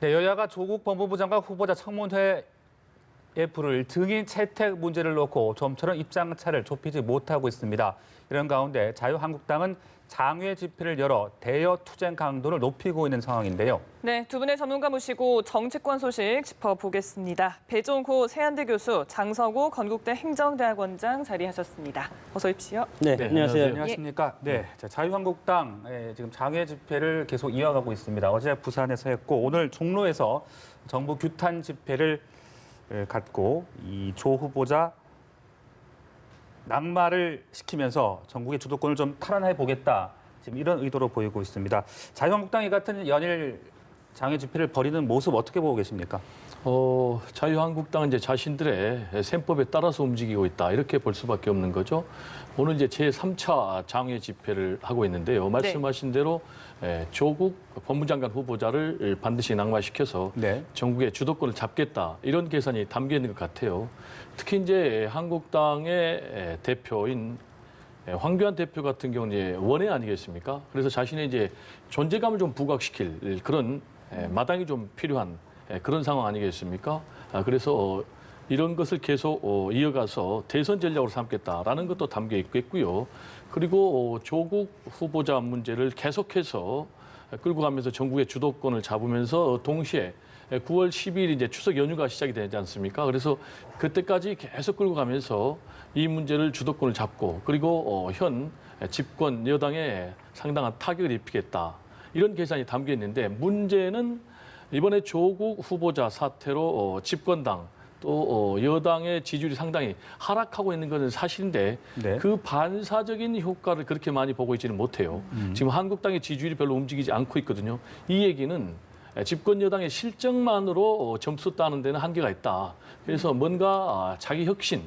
네, 여야가 조국 법무부 장관 후보자 청문회에 부를 증인 채택 문제를 놓고 좀처럼 입장차를 좁히지 못하고 있습니다. 이런 가운데 자유한국당은 장외 집회를 열어 대여 투쟁 강도를 높이고 있는 상황인데요. 네, 두 분의 전문가 모시고 정치권 소식 짚어보겠습니다. 배종호 세한대 교수, 장서구 건국대 행정대학원장 자리하셨습니다. 어서 오십시오. 네, 안녕하세요. 안녕하십니까. 네, 자, 자유한국당 지금 장외 집회를 계속 이어가고 있습니다. 어제 부산에서 했고 오늘 종로에서 정부 규탄 집회를 갖고 이 조 후보자 낙마를 시키면서 전국의 주도권을 좀 탈환해 보겠다. 지금 이런 의도로 보이고 있습니다. 자유한국당이 같은 연일 장외 집회를 벌이는 모습 어떻게 보고 계십니까? 자유한국당은 이제 자신들의 셈법에 따라서 움직이고 있다. 이렇게 볼 수밖에 없는 거죠. 오늘 이제 제3차 장외 집회를 하고 있는데요. 말씀하신 대로 조국 법무장관 후보자를 반드시 낙마시켜서 전국의 주도권을 잡겠다. 이런 계산이 담겨 있는 것 같아요. 특히 이제 한국당의 대표인 황교안 대표 같은 경우는 이제 원외 아니겠습니까? 그래서 자신의 이제 존재감을 좀 부각시킬 그런 마당이 좀 필요한 그런 상황 아니겠습니까? 그래서 이런 것을 계속 이어가서 대선 전략으로 삼겠다라는 것도 담겨 있겠고요. 그리고 조국 후보자 문제를 계속해서 끌고 가면서 전국의 주도권을 잡으면서 동시에 9월 12일 이제 추석 연휴가 시작이 되지 않습니까? 그래서 그때까지 계속 끌고 가면서 이 문제를 주도권을 잡고 그리고 현 집권 여당에 상당한 타격을 입히겠다. 이런 계산이 담겨 있는데 문제는 이번에 조국 후보자 사태로 집권당 또 여당의 지지율이 상당히 하락하고 있는 것은 사실인데 그 반사적인 효과를 그렇게 많이 보고 있지는 못해요. 지금 한국당의 지지율이 별로 움직이지 않고 있거든요. 이 얘기는 집권 여당의 실정만으로 점수 따는 데는 한계가 있다. 그래서 뭔가 자기 혁신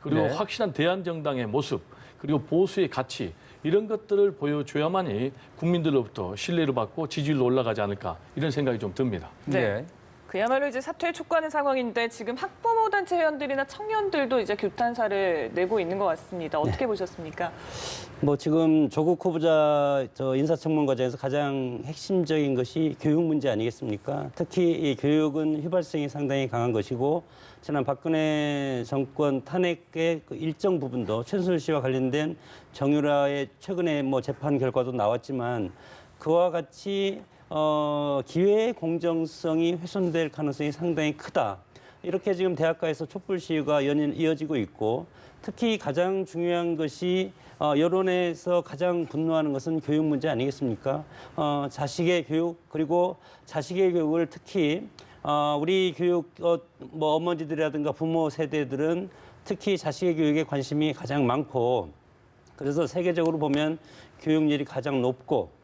그리고 확실한 대한정당의 모습 그리고 보수의 가치 이런 것들을 보여줘야만이 국민들로부터 신뢰를 받고 지지율로 올라가지 않을까 이런 생각이 좀 듭니다. 네. 그야말로 이제 사퇴에 촉구하는 상황인데 지금 학부모 단체 회원들이나 청년들도 이제 규탄사를 내고 있는 것 같습니다. 어떻게 보셨습니까? 뭐 지금 조국 후보자 인사청문 과정에서 가장 핵심적인 것이 교육 문제 아니겠습니까? 특히 이 교육은 휘발성이 상당히 강한 것이고 지난 박근혜 정권 탄핵의 그 일정 부분도 최순실 씨와 관련된 정유라의 최근에 뭐 재판 결과도 나왔지만 그와 같이 기회의 공정성이 훼손될 가능성이 상당히 크다. 이렇게 지금 대학가에서 촛불 시위가 연일 이어지고 있고 특히 가장 중요한 것이 여론에서 가장 분노하는 것은 교육 문제 아니겠습니까? 자식의 교육 그리고 자식의 교육을 특히 우리 교육 뭐 어머니들이라든가 부모 세대들은 특히 자식의 교육에 관심이 가장 많고 그래서 세계적으로 보면 교육열이 가장 높고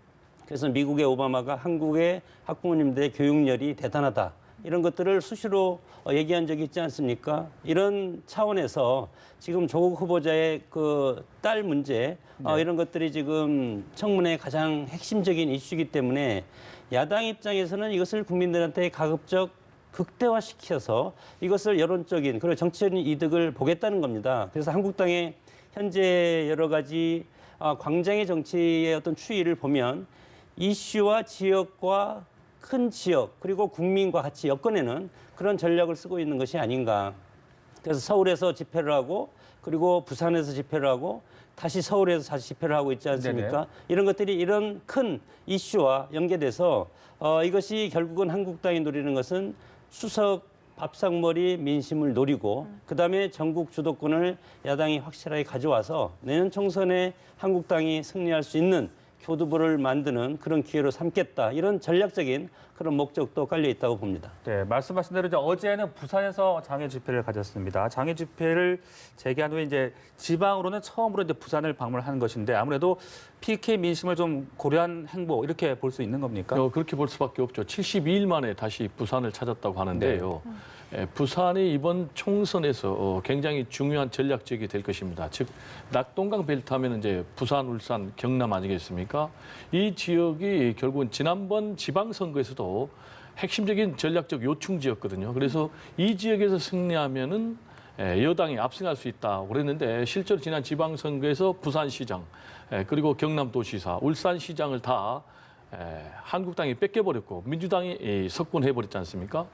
그래서 미국의 오바마가 한국의 학부모님들의 교육열이 대단하다. 이런 것들을 수시로 얘기한 적이 있지 않습니까? 이런 차원에서 지금 조국 후보자의 그 딸 문제 이런 것들이 지금 청문회의 가장 핵심적인 이슈이기 때문에 야당 입장에서는 이것을 국민들한테 가급적 극대화시켜서 이것을 여론적인 그리고 정치적인 이득을 보겠다는 겁니다. 그래서 한국당의 현재 여러 가지 광장의 정치의 어떤 추이를 보면 이슈와 지역과 큰 지역 그리고 국민과 같이 엮어내는 그런 전략을 쓰고 있는 것이 아닌가. 그래서 서울에서 집회를 하고 그리고 부산에서 집회를 하고 다시 서울에서 다시 집회를 하고 있지 않습니까? 이런 것들이 이런 큰 이슈와 연계돼서 이것이 결국은 한국당이 노리는 것은 추석 밥상머리 민심을 노리고 그다음에 전국 주도권을 야당이 확실하게 가져와서 내년 총선에 한국당이 승리할 수 있는 교두보를 만드는 그런 기회로 삼겠다. 이런 전략적인 그런 목적도 깔려 있다고 봅니다. 네, 말씀하신 대로 이제 어제는 부산에서 장외 집회를 가졌습니다. 장외 집회를 재개한 후에 이제 지방으로는 처음으로 이제 부산을 방문한 것인데 아무래도 PK 민심을 좀 고려한 행보 이렇게 볼 수 있는 겁니까? 그렇게 볼 수밖에 없죠. 72일 만에 다시 부산을 찾았다고 하는데요. 부산이 이번 총선에서 굉장히 중요한 전략 지역이 될 것입니다. 즉 낙동강 벨트 하면 이제 부산, 울산, 경남 아니겠습니까? 이 지역이 결국은 지난번 지방선거에서도 핵심적인 전략적 요충지였거든요. 그래서 이 지역에서 승리하면은 여당이 압승할 수 있다고 그랬는데 실제로 지난 지방선거에서 부산시장 그리고 경남도지사, 울산시장을 다 한국당이 뺏겨버렸고 민주당이 석권해버렸지 않습니까?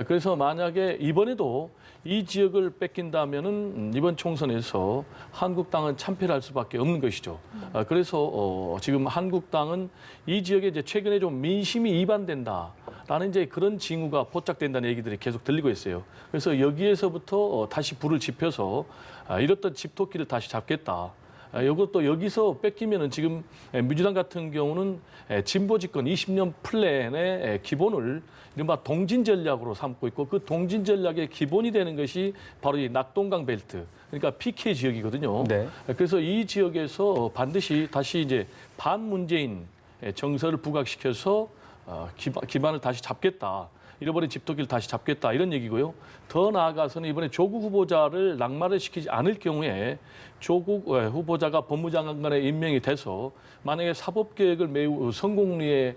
그래서 만약에 이번에도 이 지역을 뺏긴다면은 이번 총선에서 한국당은 참패를 할 수밖에 없는 것이죠. 그래서 지금 한국당은 이 지역에 이제 최근에 좀 민심이 이반된다라는 이제 그런 징후가 포착된다는 얘기들이 계속 들리고 있어요. 그래서 여기에서부터 다시 불을 지펴서 이렇던 집토끼를 다시 잡겠다. 이것도 여기서 뺏기면은 지금 민주당 같은 경우는 진보 집권 20년 플랜의 기본을 이른바 동진 전략으로 삼고 있고 그 동진 전략의 기본이 되는 것이 바로 이 낙동강 벨트, 그러니까 PK 지역이거든요. 네. 그래서 이 지역에서 반드시 다시 이제 반문재인 정서를 부각시켜서 기반을 다시 잡겠다. 잃어버린 집토끼를 다시 잡겠다 이런 얘기고요. 더 나아가서는 이번에 조국 후보자를 낙마를 시키지 않을 경우에 조국 후보자가 법무장관에 임명이 돼서 만약에 사법개혁을 매우 성공리에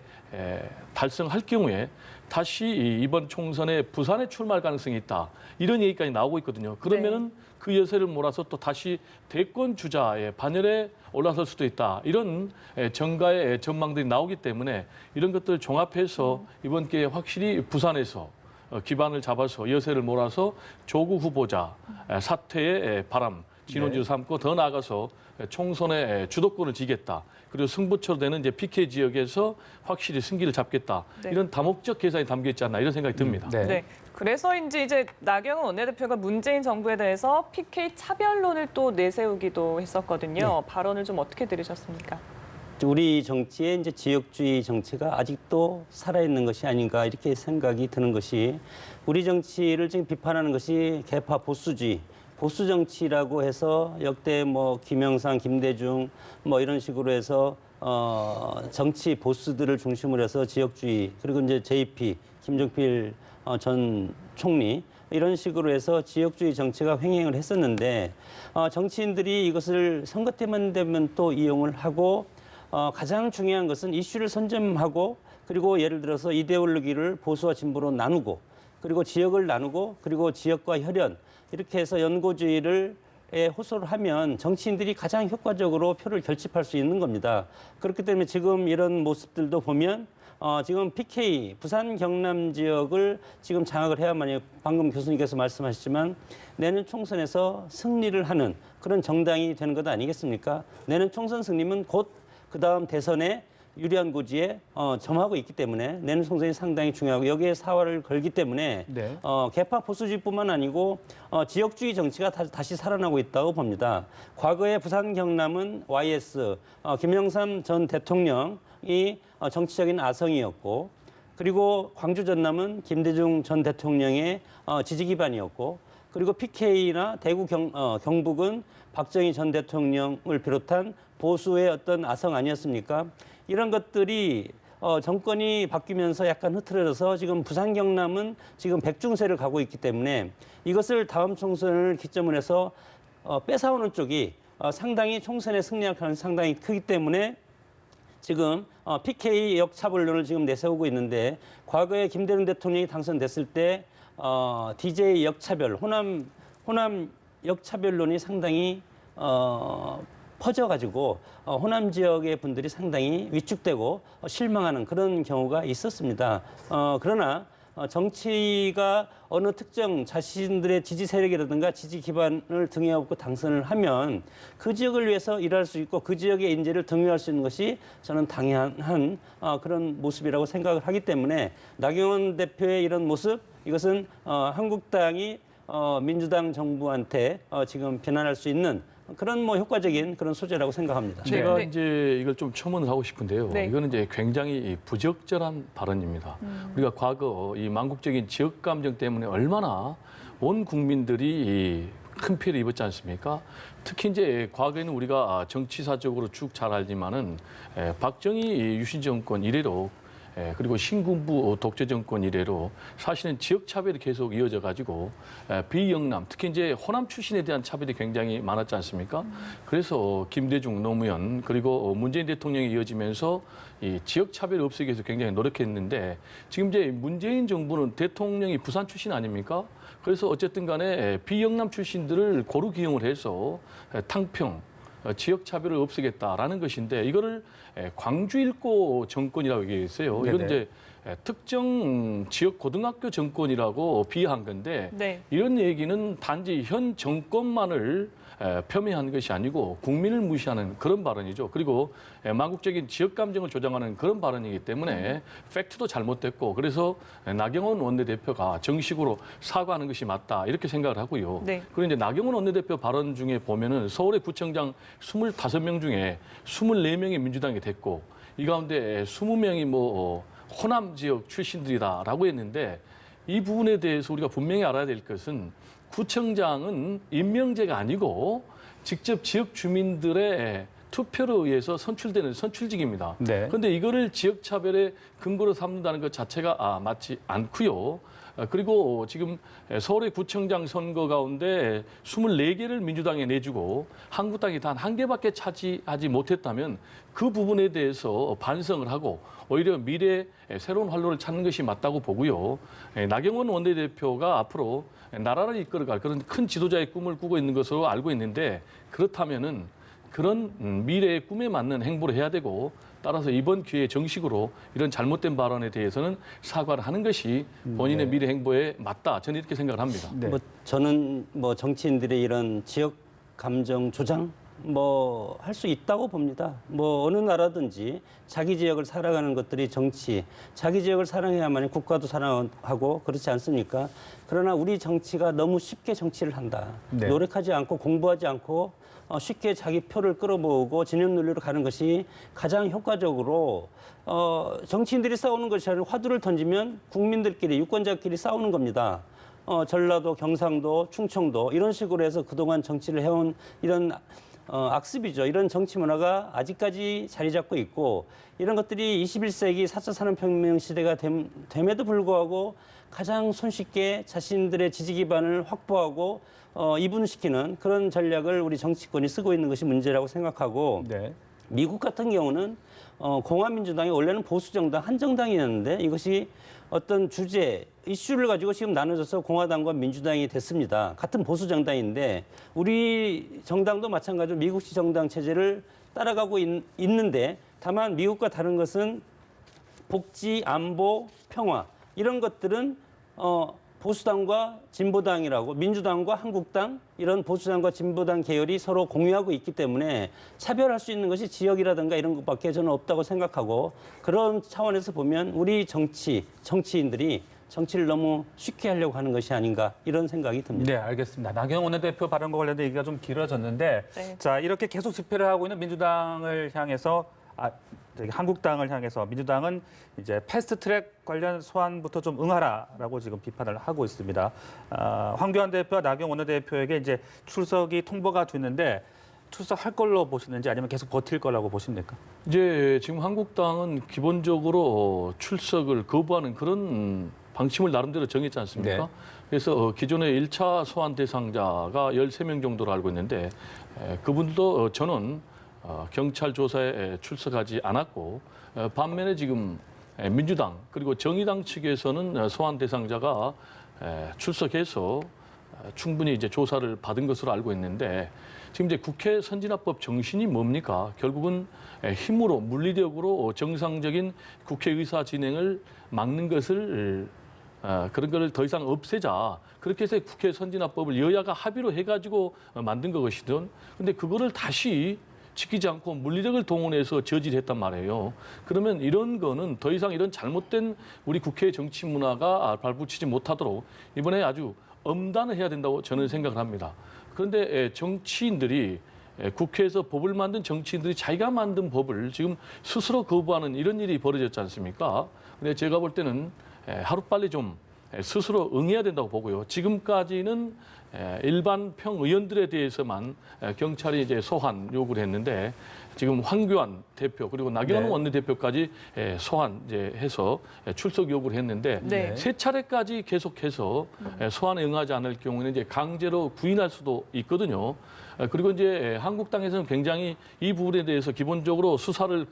달성할 경우에 다시 이번 총선에 부산에 출마할 가능성이 있다. 이런 얘기까지 나오고 있거든요. 그러면은 그 여세를 몰아서 또 다시 대권 주자의 반열에 올라설 수도 있다. 이런 정가의 전망들이 나오기 때문에 이런 것들을 종합해서 이번 기회에 확실히 부산에서 기반을 잡아서 여세를 몰아서 조국 후보자 사퇴의 바람 진원지로 삼고 더 나아가서 총선의 주도권을 쥐겠다. 그리고 승부처로 되는 이제 PK 지역에서 확실히 승기를 잡겠다. 네. 이런 다목적 계산이 담겨 있지 않나 이런 생각이 듭니다. 네. 네. 그래서인지 이제 나경원 원내대표가 문재인 정부에 대해서 PK 차별론을 또 내세우기도 했었거든요. 발언을 좀 어떻게 들으셨습니까? 우리 정치의 이제 지역주의 정치가 아직도 살아있는 것이 아닌가 이렇게 생각이 드는 것이 우리 정치를 지금 비판하는 것이 개파 보수주의, 보수 정치라고 해서 역대 뭐 김영삼, 김대중 뭐 이런 식으로 해서 정치 보수들을 중심으로 해서 지역주의 그리고 이제 JP 김종필 전 총리 이런 식으로 해서 지역주의 정치가 횡행을 했었는데 정치인들이 이것을 선거 때만 되면 또 이용을 하고 가장 중요한 것은 이슈를 선점하고 그리고 예를 들어서 이데올로기를 보수와 진보로 나누고 그리고 지역을 나누고 그리고 지역과 혈연 이렇게 해서 연고주의를 호소를 하면 정치인들이 가장 효과적으로 표를 결집할 수 있는 겁니다. 그렇기 때문에 지금 이런 모습들도 보면 지금 PK 부산 경남 지역을 지금 장악을 해야만이 방금 교수님께서 말씀하셨지만 내년 총선에서 승리를 하는 그런 정당이 되는 것 아니겠습니까? 내년 총선 승리면 곧 그다음 대선에 유리한 고지에 점하고 있기 때문에 내년 총선이 상당히 중요하고 여기에 사활을 걸기 때문에 네. 개파 보수주의뿐만 아니고 지역주의 정치가 다시 살아나고 있다고 봅니다. 과거에 부산 경남은 YS 김영삼 전 대통령이 정치적인 아성이었고 그리고 광주 전남은 김대중 전 대통령의 지지 기반이었고 그리고 PK나 대구 경북은 박정희 전 대통령을 비롯한 보수의 어떤 아성 아니었습니까? 이런 것들이 정권이 바뀌면서 약간 흐트러져서 지금 부산 경남은 지금 백중세를 가고 있기 때문에 이것을 다음 총선을 기점으로 해서 뺏어오는 쪽이 상당히 총선에 승리할 가능성이 상당히 크기 때문에 지금 PK 역차별론을 지금 내세우고 있는데 과거에 김대중 대통령이 당선됐을 때 DJ 역차별, 호남 역차별론이 상당히 퍼져가지고 호남 지역의 분들이 상당히 위축되고 실망하는 그런 경우가 있었습니다. 그러나 정치가 어느 특정 자신들의 지지 세력이라든가 지지 기반을 등에 업고 당선을 하면 그 지역을 위해서 일할 수 있고 그 지역의 인재를 등용할 수 있는 것이 저는 당연한 그런 모습이라고 생각을 하기 때문에 나경원 대표의 이런 모습 이것은 한국당이 민주당 정부한테 지금 비난할 수 있는 그런 뭐 효과적인 그런 소재라고 생각합니다. 제가 네. 이제 이걸 좀 첨언을 하고 싶은데요. 네. 이거는 이제 굉장히 부적절한 발언입니다. 우리가 과거 이 만국적인 지역 감정 때문에 얼마나 온 국민들이 큰 피해를 입었지 않습니까? 특히 이제 과거에는 우리가 정치사적으로 쭉 잘 알지만은 박정희 유신 정권 이래로 그리고 신군부 독재 정권 이래로 사실은 지역 차별이 계속 이어져 가지고 비영남 특히 이제 호남 출신에 대한 차별이 굉장히 많았지 않습니까? 그래서 김대중 노무현 그리고 문재인 대통령이 이어지면서 이 지역 차별을 없애기 위해서 굉장히 노력했는데 지금 이제 문재인 정부는 대통령이 부산 출신 아닙니까? 그래서 어쨌든 간에 비영남 출신들을 고루 기용을 해서 탕평 지역 차별을 없애겠다라는 것인데 이거를 광주 일고 정권이라고 얘기했어요. 이건 네네. 이제 특정 지역 고등학교 정권이라고 비하한 건데 네. 이런 얘기는 단지 현 정권만을 폄훼한 것이 아니고 국민을 무시하는 그런 발언이죠. 그리고 망국적인 지역 감정을 조장하는 그런 발언이기 때문에 팩트도 잘못됐고 그래서 나경원 원내대표가 정식으로 사과하는 것이 맞다 이렇게 생각을 하고요. 네. 그리고 이제 나경원 원내대표 발언 중에 보면은 서울의 구청장 25명 중에 24명이 민주당이 됐고 이 가운데 20명이 뭐 호남 지역 출신들이다라고 했는데 이 부분에 대해서 우리가 분명히 알아야 될 것은 구청장은 임명제가 아니고 직접 지역 주민들의 투표로 의해서 선출되는 선출직입니다. 네. 그런데 이거를 지역 차별의 근거로 삼는다는 것 자체가 맞지 않고요. 그리고 지금 서울의 구청장 선거 가운데 24개를 민주당에 내주고 한국당이 단 1개밖에 차지하지 못했다면 그 부분에 대해서 반성을 하고 오히려 미래에 새로운 활로를 찾는 것이 맞다고 보고요. 나경원 원내대표가 앞으로 나라를 이끌어갈 그런 큰 지도자의 꿈을 꾸고 있는 것으로 알고 있는데 그렇다면은 그런 미래의 꿈에 맞는 행보를 해야 되고 따라서 이번 기회에 정식으로 이런 잘못된 발언에 대해서는 사과를 하는 것이 본인의 미래 행보에 맞다. 저는 이렇게 생각을 합니다. 네. 뭐 저는 뭐 정치인들의 이런 지역 감정 조장 뭐 할 수 있다고 봅니다. 뭐 어느 나라든지 자기 지역을 사랑하는 것들이 정치, 자기 지역을 사랑해야만 국가도 사랑하고 그렇지 않습니까? 그러나 우리 정치가 너무 쉽게 정치를 한다. 네. 노력하지 않고 공부하지 않고 쉽게 자기 표를 끌어모으고 진영 논리로 가는 것이 가장 효과적으로 정치인들이 싸우는 것이 아니라 화두를 던지면 국민들끼리 유권자끼리 싸우는 겁니다. 전라도, 경상도, 충청도 이런 식으로 해서 그동안 정치를 해온 이런 악습이죠. 이런 정치 문화가 아직까지 자리 잡고 있고 이런 것들이 21세기 4차 산업혁명 시대가 됨에도 불구하고 가장 손쉽게 자신들의 지지 기반을 확보하고 이분시키는 그런 전략을 우리 정치권이 쓰고 있는 것이 문제라고 생각하고 네. 미국 같은 경우는 공화민주당이 원래는 보수정당 한정당이었는데 이것이 어떤 주제, 이슈를 가지고 지금 나눠져서 공화당과 민주당이 됐습니다. 같은 보수정당인데 우리 정당도 마찬가지로 미국식 정당 체제를 따라가고 있는데 다만 미국과 다른 것은 복지, 안보, 평화 이런 것들은 보수당과 진보당이라고 민주당과 한국당 이런 보수당과 진보당 계열이 서로 공유하고 있기 때문에 차별할 수 있는 것이 지역이라든가 이런 것밖에 저는 없다고 생각하고 그런 차원에서 보면 우리 정치인들이 정치를 너무 쉽게 하려고 하는 것이 아닌가 이런 생각이 듭니다. 네, 알겠습니다. 나경원 원내대표 발언과 관련된 얘기가 좀 길어졌는데 네. 자, 이렇게 계속 집회를 하고 있는 민주당을 향해서 한국당을 향해서 민주당은 이제 패스트트랙 관련 소환부터 좀 응하라라고 지금 비판을 하고 있습니다. 황교안 대표와 나경원 원내대표에게 이제 출석이 통보가 됐는데 출석할 걸로 보시는지 아니면 계속 버틸 거라고 보십니까? 이제 지금 한국당은 기본적으로 출석을 거부하는 그런 방침을 나름대로 정했지 않습니까? 네. 그래서 기존의 1차 소환 대상자가 13명 정도로 알고 있는데 그분도 저는 경찰 조사에 출석하지 않았고 반면에 지금 민주당 그리고 정의당 측에서는 소환 대상자가 출석해서 충분히 이제 조사를 받은 것으로 알고 있는데 지금 이제 국회 선진화법 정신이 뭡니까? 결국은 힘으로 물리력으로 정상적인 국회 의사 진행을 막는 것을 그런 거를 더 이상 없애자. 그렇게 해서 국회 선진화법을 여야가 합의로 해가지고 만든 것이든 근데 그거를 다시 지키지 않고 물리력을 동원해서 저질했단 말이에요. 그러면 이런 거는 더 이상 이런 잘못된 우리 국회의 정치 문화가 발붙이지 못하도록 이번에 아주 엄단을 해야 된다고 저는 생각을 합니다. 그런데 정치인들이 국회에서 법을 만든 정치인들이 자기가 만든 법을 지금 스스로 거부하는 이런 일이 벌어졌지 않습니까? 근데 제가 볼 때는 하루빨리 좀 스스로 응해야 된다고 보고요. 지금까지는 일반 평의원들에 대해서만 경찰이 이제 소환 요구를 했는데 지금 황교안 대표 그리고 나경원 네. 원내대표까지 소환 이제 해서 출석 요구를 했는데 네. 세 차례까지 계속해서 소환에 응하지 않을 경우에는 이제 강제로 구인할 수도 있거든요. 그리고 이제 한국당에서는 굉장히 이 부분에 대해서 기본적으로 수사를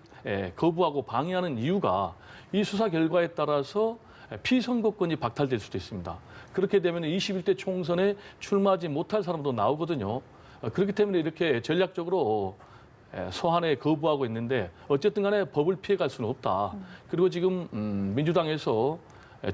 거부하고 방해하는 이유가 이 수사 결과에 따라서 피선거권이 박탈될 수도 있습니다. 그렇게 되면 21대 총선에 출마하지 못할 사람도 나오거든요. 그렇기 때문에 이렇게 전략적으로 소환에 거부하고 있는데 어쨌든 간에 법을 피해갈 수는 없다. 그리고 지금 민주당에서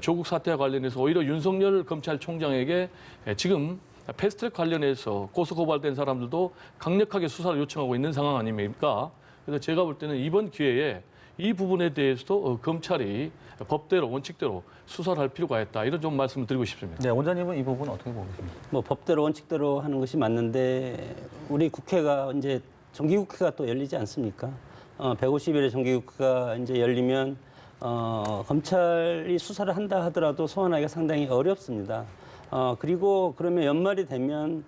조국 사태와 관련해서 오히려 윤석열 검찰총장에게 지금 패스트트랙 관련해서 고소고발된 사람들도 강력하게 수사를 요청하고 있는 상황 아닙니까? 그래서 제가 볼 때는 이번 기회에 이 부분에 대해서도 검찰이 법대로 원칙대로 수사를 할 필요가 있다. 이런 좀 말씀을 드리고 싶습니다. 네, 원장님은 이 부분 어떻게 보고 계십니까? 뭐 법대로 원칙대로 하는 것이 맞는데 우리 국회가 이제 정기국회가 또 열리지 않습니까? 150일의 정기국회가 이제 열리면 검찰이 수사를 한다 하더라도 소환하기가 상당히 어렵습니다. 그리고 그러면 연말이 되면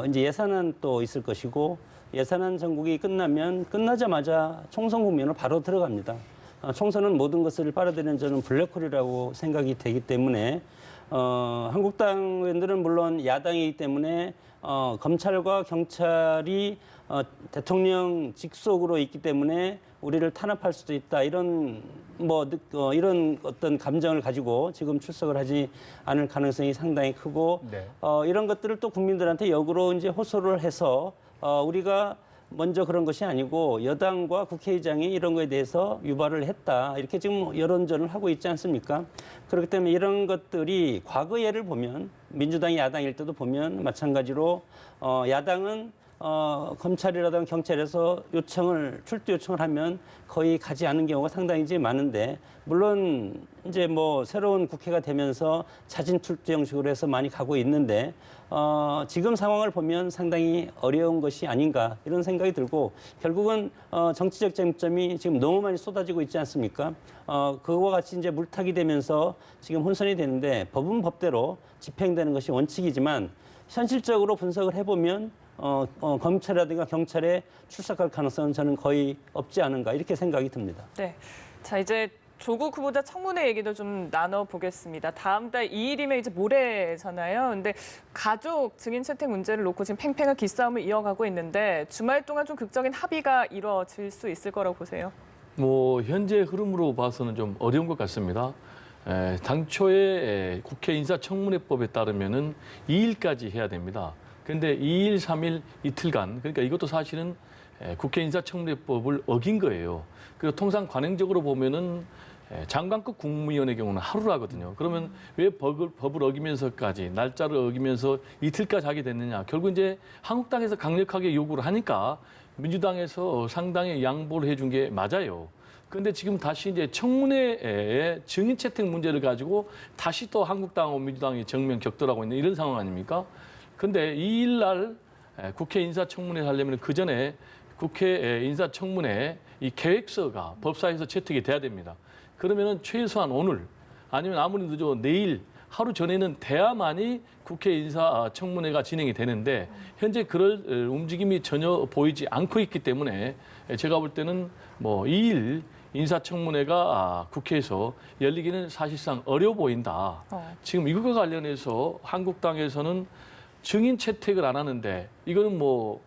이제 예산안 또 있을 것이고 예산안 전국이 끝나면 끝나자마자 총선 국면으로 바로 들어갑니다. 총선은 모든 것을 빨아들이는 저는 블랙홀이라고 생각이 되기 때문에 한국당 의원들은 물론 야당이기 때문에 검찰과 경찰이 대통령 직속으로 있기 때문에 우리를 탄압할 수도 있다 이런 이런 어떤 감정을 가지고 지금 출석을 하지 않을 가능성이 상당히 크고 네. 이런 것들을 또 국민들한테 역으로 이제 호소를 해서 우리가 먼저 그런 것이 아니고 여당과 국회의장이 이런 거에 대해서 유발을 했다. 이렇게 지금 여론전을 하고 있지 않습니까? 그렇기 때문에 이런 것들이 과거 예를 보면 민주당이 야당일 때도 보면 마찬가지로 야당은 검찰이라든가 경찰에서 출두 요청을 하면 거의 가지 않은 경우가 상당히 이제 많은데 물론 이제 뭐 새로운 국회가 되면서 자진 출두 형식으로 해서 많이 가고 있는데 지금 상황을 보면 상당히 어려운 것이 아닌가 이런 생각이 들고 결국은 정치적 쟁점이 지금 너무 많이 쏟아지고 있지 않습니까? 그거와 같이 이제 물타기 되면서 지금 혼선이 되는데 법은 법대로 집행되는 것이 원칙이지만 현실적으로 분석을 해보면 검찰이라든가 경찰에 출석할 가능성은 저는 거의 없지 않은가 이렇게 생각이 듭니다. 네. 자, 이제 조국 후보자 청문회 얘기도 좀 나눠보겠습니다. 다음 달 2일이면 이제 모레잖아요. 근데 가족 증인 채택 문제를 놓고 지금 팽팽한 기싸움을 이어가고 있는데 주말 동안 좀 극적인 합의가 이루어질 수 있을 거라고 보세요? 뭐 현재 흐름으로 봐서는 좀 어려운 것 같습니다. 당초에 국회 인사청문회법에 따르면은 2일까지 해야 됩니다. 그런데 2일, 3일 이틀간 그러니까 이것도 사실은 국회 인사청문회법을 어긴 거예요. 그리고 통상 관행적으로 보면은 장관급 국무위원의 경우는 하루로 하거든요. 그러면 왜 법을 어기면서까지 날짜를 어기면서 이틀까지 하게 됐느냐? 결국 이제 한국당에서 강력하게 요구를 하니까 민주당에서 상당히 양보를 해준 게 맞아요. 그런데 지금 다시 이제 청문회의 증인 채택 문제를 가지고 다시 또 한국당하고 민주당이 정면 격돌하고 있는 이런 상황 아닙니까? 근데 2일 날 국회 인사청문회 하려면 그 전에 국회 인사청문회 이 계획서가 법사위에서 채택이 돼야 됩니다. 그러면은 최소한 오늘 아니면 아무리 늦어도 내일 하루 전에는 돼야만이 국회 인사청문회가 진행이 되는데 현재 그럴 움직임이 전혀 보이지 않고 있기 때문에 제가 볼 때는 뭐 2일 인사청문회가 국회에서 열리기는 사실상 어려워 보인다. 지금 이것과 관련해서 한국당에서는 증인 채택을 안 하는데 이거는 뭐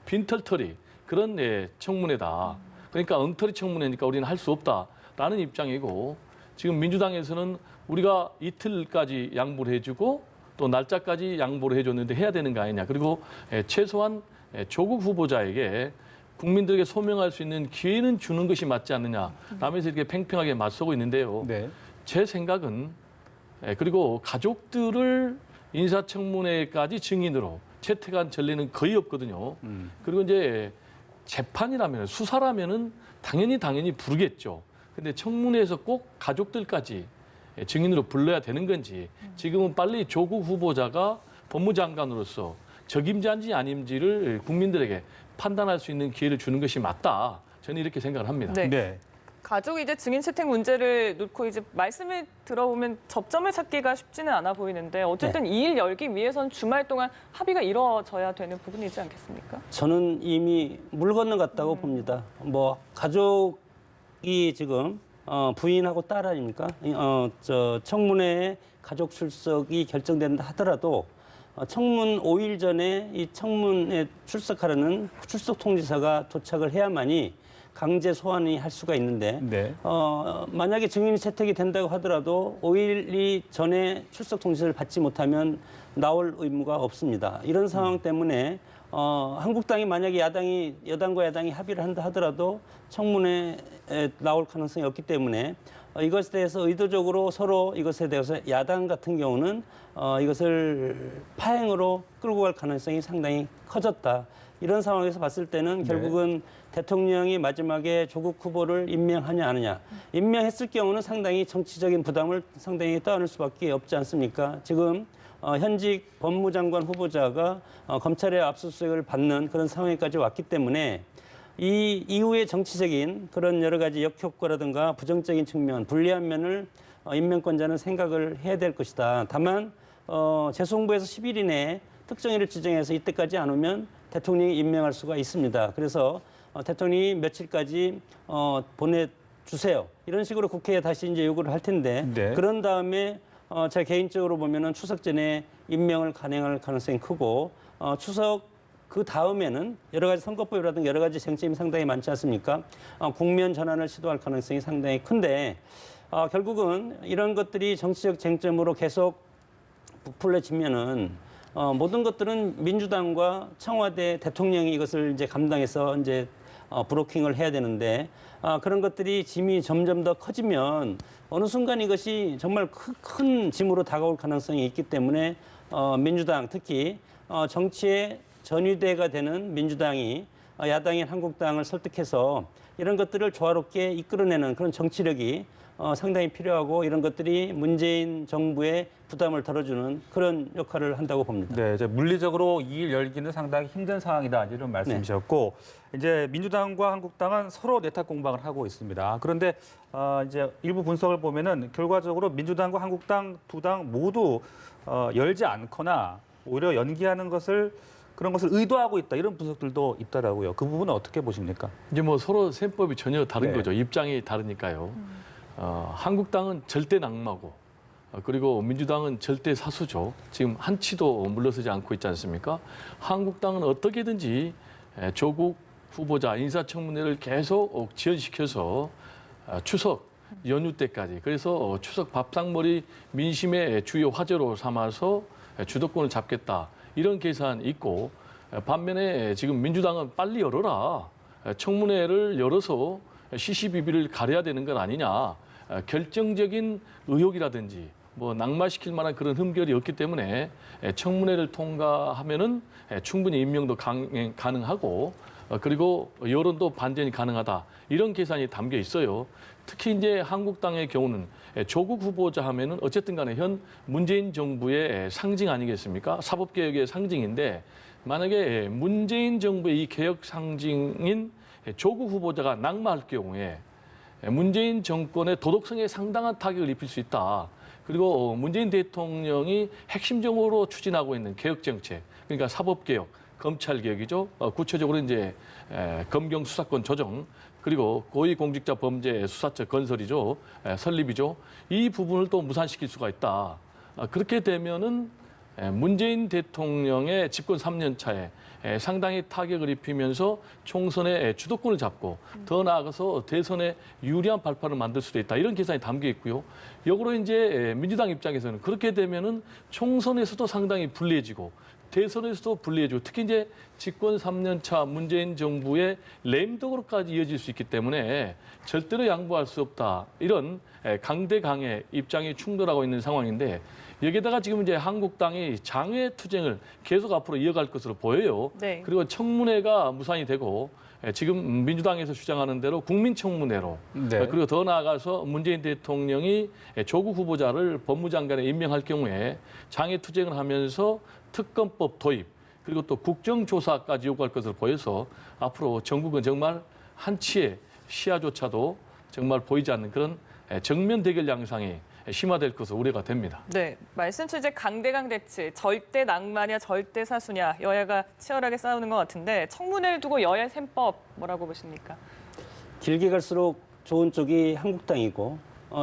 빈털터리 그런 청문회다. 그러니까 엉터리 청문회니까 우리는 할 수 없다라는 입장이고 지금 민주당에서는 우리가 이틀까지 양보를 해주고 또 날짜까지 양보를 해줬는데 해야 되는 거 아니냐. 그리고 최소한 조국 후보자에게 국민들에게 소명할 수 있는 기회는 주는 것이 맞지 않느냐. 라면서 이렇게 팽팽하게 맞서고 있는데요. 네. 제 생각은 그리고 가족들을 인사청문회까지 증인으로 채택한 전례는 거의 없거든요. 그리고 이제 재판이라면 수사라면은 당연히 부르겠죠. 근데 청문회에서 꼭 가족들까지 증인으로 불러야 되는 건지 지금은 빨리 조국 후보자가 법무장관으로서 적임자인지 아닌지를 국민들에게 판단할 수 있는 기회를 주는 것이 맞다. 저는 이렇게 생각을 합니다. 네. 네. 가족 이제 증인 채택 문제를 놓고 이제 말씀을 들어보면 접점을 찾기가 쉽지는 않아 보이는데 어쨌든 2일 열기 위해서는 주말 동안 합의가 이루어져야 되는 부분이지 않겠습니까? 저는 이미 물 건너갔다고 봅니다. 뭐 가족이 지금 부인하고 딸 아닙니까? 청문회에 가족 출석이 결정된다 하더라도 청문 5일 전에 이 청문회 출석하려는 출석 통지서가 도착을 해야만이 강제 소환이 할 수가 있는데 네. 만약에 증인 채택이 된다고 하더라도 5일이 전에 출석 통지를 받지 못하면 나올 의무가 없습니다. 이런 상황 때문에 한국당이 만약에 여당과 야당이 합의를 한다 하더라도 청문회에 나올 가능성이 없기 때문에 이것에 대해서 의도적으로 서로 이것에 대해서 야당 같은 경우는 이것을 파행으로 끌고 갈 가능성이 상당히 커졌다. 이런 상황에서 봤을 때는 결국은 대통령이 마지막에 조국 후보를 임명하냐 안 하냐. 임명했을 경우는 상당히 정치적인 부담을 상당히 떠안을 수밖에 없지 않습니까? 지금 현직 법무장관 후보자가 검찰의 압수수색을 받는 그런 상황까지 왔기 때문에 이 이후의 정치적인 그런 여러 가지 역효과라든가 부정적인 측면, 불리한 면을 임명권자는 생각을 해야 될 것이다. 다만 재송부에서 10일 이내에 특정일을 지정해서 이때까지 안 오면 대통령이 임명할 수가 있습니다. 그래서 대통령이 며칠까지 보내주세요. 이런 식으로 국회에 다시 이제 요구를 할 텐데 네. 그런 다음에 제가 개인적으로 보면은 추석 전에 임명을 간행할 가능성이 크고 추석 그 다음에는 여러 가지 선거법이라든가 여러 가지 쟁점이 상당히 많지 않습니까? 국면 전환을 시도할 가능성이 상당히 큰데 결국은 이런 것들이 정치적 쟁점으로 계속 부풀려지면은 모든 것들은 민주당과 청와대 대통령이 이것을 이제 감당해서 이제 브로킹을 해야 되는데 그런 것들이 짐이 점점 더 커지면 어느 순간 이것이 정말 큰 짐으로 다가올 가능성이 있기 때문에 민주당 특히 정치의 전위대가 되는 민주당이 야당인 한국당을 설득해서 이런 것들을 조화롭게 이끌어내는 그런 정치력이 상당히 필요하고 이런 것들이 문재인 정부의 부담을 덜어주는 그런 역할을 한다고 봅니다. 네, 이제 물리적으로 2일 열기는 상당히 힘든 상황이다 이런 말씀이셨고 이제 민주당과 한국당은 서로 내탁 공방을 하고 있습니다. 그런데 이제 일부 분석을 보면은 결과적으로 민주당과 한국당 두 당 모두 열지 않거나 오히려 연기하는 그런 것을 의도하고 있다 이런 분석들도 있더라고요. 그 부분은 어떻게 보십니까? 이제 뭐 서로 셈법이 전혀 다른 네. 거죠. 입장이 다르니까요. 한국당은 절대 낙마고 그리고 민주당은 절대 사수죠. 지금 한치도 물러서지 않고 있지 않습니까? 한국당은 어떻게든지 조국 후보자 인사청문회를 계속 지연시켜서 추석 연휴 때까지 그래서 추석 밥상머리 민심의 주요 화제로 삼아서 주도권을 잡겠다. 이런 계산이 있고 반면에 지금 민주당은 빨리 열어라. 청문회를 열어서 시시비비를 가려야 되는 건 아니냐. 결정적인 의혹이라든지 뭐 낙마시킬 만한 그런 흠결이 없기 때문에 청문회를 통과하면은 충분히 임명도 가능하고 그리고 여론도 반전이 가능하다. 이런 계산이 담겨 있어요. 특히 이제 한국당의 경우는 조국 후보자 하면은 어쨌든 간에 현 문재인 정부의 상징 아니겠습니까? 사법개혁의 상징인데 만약에 문재인 정부의 이 개혁 상징인 조국 후보자가 낙마할 경우에 문재인 정권의 도덕성에 상당한 타격을 입힐 수 있다. 그리고 문재인 대통령이 핵심적으로 추진하고 있는 개혁 정책, 그러니까 사법개혁, 검찰개혁이죠. 구체적으로 이제 검경 수사권 조정, 그리고 고위공직자 범죄 수사처 건설이죠. 설립이죠. 이 부분을 또 무산시킬 수가 있다. 그렇게 되면은 문재인 대통령의 집권 3년 차에 상당히 타격을 입히면서 총선의 주도권을 잡고 더 나아가서 대선에 유리한 발판을 만들 수도 있다. 이런 계산이 담겨 있고요. 역으로 이제 민주당 입장에서는 그렇게 되면은 총선에서도 상당히 불리해지고 대선에서도 불리해지고 특히 이제 집권 3년 차 문재인 정부의 램덕으로까지 이어질 수 있기 때문에 절대로 양보할 수 없다. 이런 강대강의 입장이 충돌하고 있는 상황인데 여기에다가 지금 이제 한국당이 장외 투쟁을 계속 앞으로 이어갈 것으로 보여요. 네. 그리고 청문회가 무산이 되고 지금 민주당에서 주장하는 대로 국민청문회로 네. 그리고 더 나아가서 문재인 대통령이 조국 후보자를 법무장관에 임명할 경우에 장외 투쟁을 하면서 특검법 도입 그리고 또 국정조사까지 요구할 것으로 보여서 앞으로 전국은 정말 한치의 시야조차도 정말 보이지 않는 그런 정면 대결 양상이 심화될 것으로 우려가 됩니다. 네, 말씀처럼 이제 강대강 대치, 절대 낙마냐, 절대 사수냐 여야가 치열하게 싸우는 것 같은데 청문회를 두고 여야 셈법 뭐라고 보십니까? 길게 갈수록 좋은 쪽이 한국당이고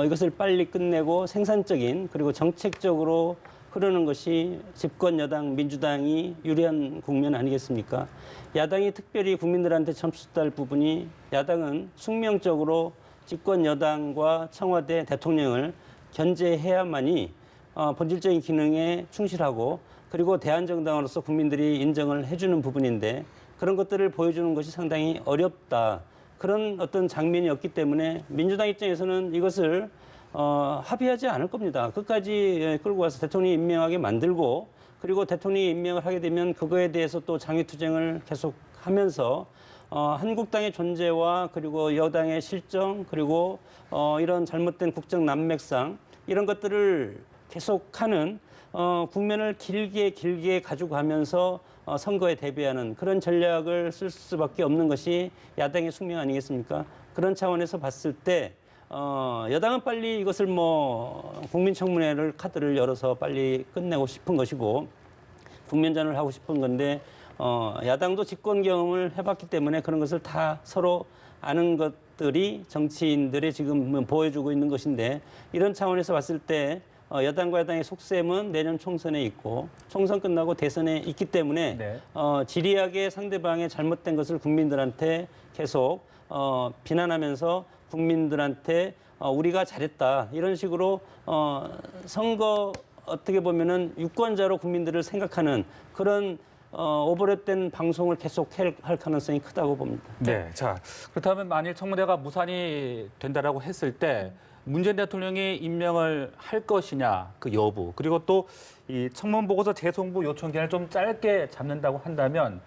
이것을 빨리 끝내고 생산적인 그리고 정책적으로 흐르는 것이 집권 여당 민주당이 유리한 국면 아니겠습니까? 야당이 특별히 국민들한테 점수달 부분이 야당은 숙명적으로 집권 여당과 청와대 대통령을 견제해야만이 본질적인 기능에 충실하고 그리고 대한정당으로서 국민들이 인정을 해주는 부분인데 그런 것들을 보여주는 것이 상당히 어렵다. 그런 어떤 장면이었기 때문에 민주당 입장에서는 이것을 합의하지 않을 겁니다. 끝까지 끌고 와서 대통령이 임명하게 만들고 그리고 대통령이 임명을 하게 되면 그거에 대해서 또 장외투쟁을 계속 하면서 한국당의 존재와 그리고 여당의 실정 그리고 이런 잘못된 국정 난맥상 이런 것들을 계속하는 국면을 길게 가지고 가면서 선거에 대비하는 그런 전략을 쓸 수밖에 없는 것이 야당의 숙명 아니겠습니까? 그런 차원에서 봤을 때 여당은 빨리 이것을 국민청문회를 카드를 열어서 빨리 끝내고 싶은 것이고 국면전을 하고 싶은 건데 야당도 집권 경험을 해봤기 때문에 그런 것을 다 서로 아는 것들이 정치인들이 지금 보여주고 있는 것인데 이런 차원에서 봤을 때 여당과 야당의 속셈은 내년 총선에 있고 총선 끝나고 대선에 있기 때문에 네. 지리하게 상대방의 잘못된 것을 국민들한테 계속 비난하면서 국민들한테 우리가 잘했다 이런 식으로 선거 어떻게 보면은 유권자로 국민들을 생각하는 그런 오버랩된 방송을 계속 할 가능성이 크다고 봅니다. 네. 자, 그렇다면 만일 청문회가 무산이 된다라고 했을 때 문재인 대통령이 임명을 할 것이냐 그 여부 그리고 또 이 청문 보고서 재송부 요청 기한을 좀 짧게 잡는다고 한다면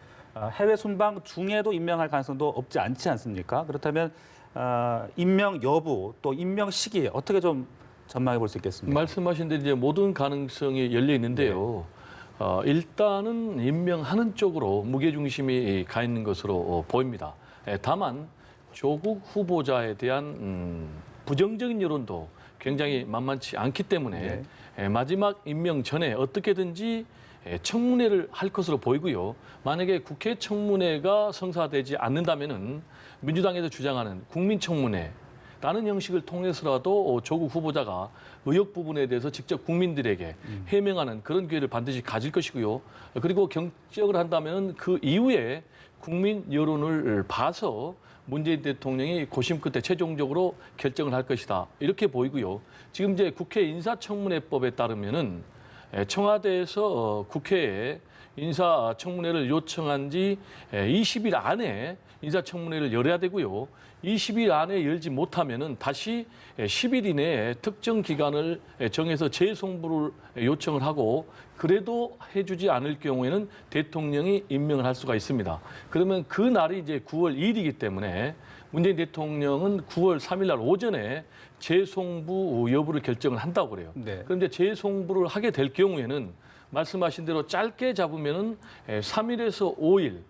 해외 순방 중에도 임명할 가능성도 없지 않지 않습니까? 그렇다면 임명 여부 또 임명 시기 어떻게 좀 전망해 볼 수 있겠습니까? 말씀하신 대로 이제 모든 가능성이 열려 있는데요. 일단은 임명하는 쪽으로 무게중심이 가 있는 것으로 보입니다. 다만 조국 후보자에 대한 부정적인 여론도 굉장히 만만치 않기 때문에 마지막 임명 전에 어떻게든지 청문회를 할 것으로 보이고요. 만약에 국회 청문회가 성사되지 않는다면은 민주당에서 주장하는 국민청문회라는 형식을 통해서라도 조국 후보자가 의혹 부분에 대해서 직접 국민들에게 해명하는 그런 기회를 반드시 가질 것이고요. 그리고 경쟁을 한다면 그 이후에 국민 여론을 봐서 문재인 대통령이 고심 끝에 최종적으로 결정을 할 것이다. 이렇게 보이고요. 지금 이제 국회 인사청문회법에 따르면은 청와대에서 국회에 인사청문회를 요청한 지 20일 안에 인사청문회를 열어야 되고요. 20일 안에 열지 못하면은 다시 10일 이내에 특정 기간을 정해서 재송부를 요청을 하고 그래도 해주지 않을 경우에는 대통령이 임명을 할 수가 있습니다. 그러면 그 날이 이제 9월 2일이기 때문에 문재인 대통령은 9월 3일 날 오전에 재송부 여부를 결정을 한다고 그래요. 네. 그런데 재송부를 하게 될 경우에는 말씀하신 대로 짧게 잡으면은 3일에서 5일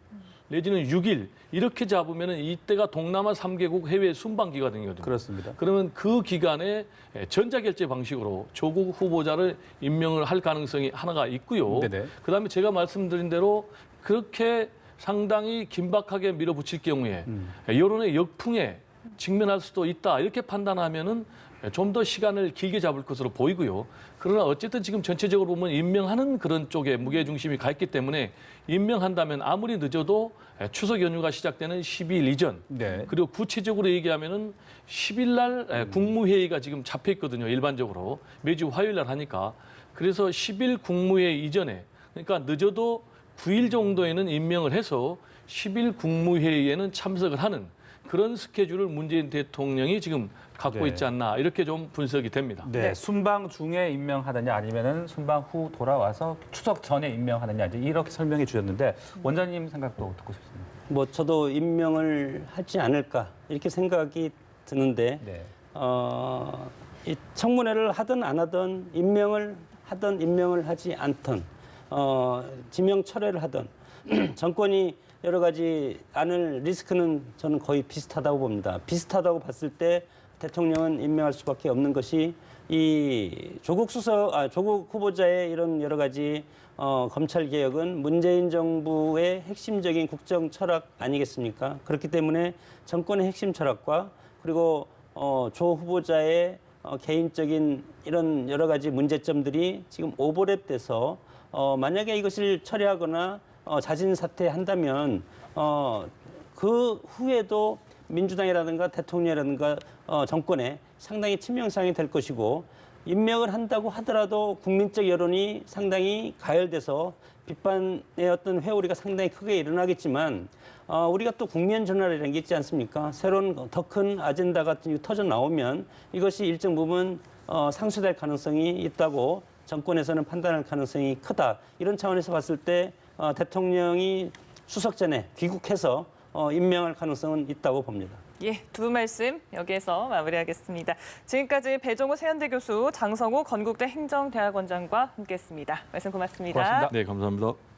내지는 6일 이렇게 잡으면은 이때가 동남아 3개국 해외 순방 기간이거든요. 그렇습니다. 그러면 그 기간에 전자결제 방식으로 조국 후보자를 임명을 할 가능성이 하나가 있고요. 네네. 그다음에 제가 말씀드린 대로 그렇게 상당히 긴박하게 밀어붙일 경우에 여론의 역풍에 직면할 수도 있다. 이렇게 판단하면은 좀 더 시간을 길게 잡을 것으로 보이고요. 그러나 어쨌든 지금 전체적으로 보면 임명하는 그런 쪽에 무게중심이 가 있기 때문에 임명한다면 아무리 늦어도 추석 연휴가 시작되는 12일 이전 네. 그리고 구체적으로 얘기하면은 10일 날 국무회의가 지금 잡혀 있거든요. 일반적으로 매주 화요일 날 하니까 그래서 10일 국무회의 이전에 그러니까 늦어도 9일 정도에는 임명을 해서 10일 국무회의에는 참석을 하는 그런 스케줄을 문재인 대통령이 지금 갖고 네. 있지 않나 이렇게 좀 분석이 됩니다. 네, 순방 중에 임명하느냐 아니면은 순방 후 돌아와서 추석 전에 임명하느냐 이제 이렇게 설명해 주셨는데 원장님 생각도 듣고 싶습니다. 저도 임명을 하지 않을까 이렇게 생각이 드는데 네. 이 청문회를 하든 안 하든 임명을 하지 않든 지명 철회를 하든 정권이 여러 가지 안을 리스크는 저는 거의 비슷하다고 봅니다. 비슷하다고 봤을 때 대통령은 임명할 수밖에 없는 것이 이 조국 후보자의 이런 여러 가지 검찰 개혁은 문재인 정부의 핵심적인 국정 철학 아니겠습니까? 그렇기 때문에 정권의 핵심 철학과 그리고 조 후보자의 개인적인 이런 여러 가지 문제점들이 지금 오버랩돼서 만약에 이것을 처리하거나 자진 사퇴한다면 그 후에도 민주당이라든가 대통령이라든가 정권에 상당히 치명상이 될 것이고 임명을 한다고 하더라도 국민적 여론이 상당히 가열돼서 비판의 어떤 회오리가 상당히 크게 일어나겠지만 우리가 또 국면 전환이라는 게 있지 않습니까? 새로운 더 큰 아젠다 같은 게 터져 나오면 이것이 일정 부분 상쇄될 가능성이 있다고 정권에서는 판단할 가능성이 크다. 이런 차원에서 봤을 때 대통령이 수석 전에 귀국해서 임명할 가능성은 있다고 봅니다. 예, 두 말씀 여기에서 마무리하겠습니다. 지금까지 배종우 세현대 교수, 장성우 건국대 행정대학원장과 함께했습니다. 말씀 고맙습니다. 고맙습니다. 네, 감사합니다.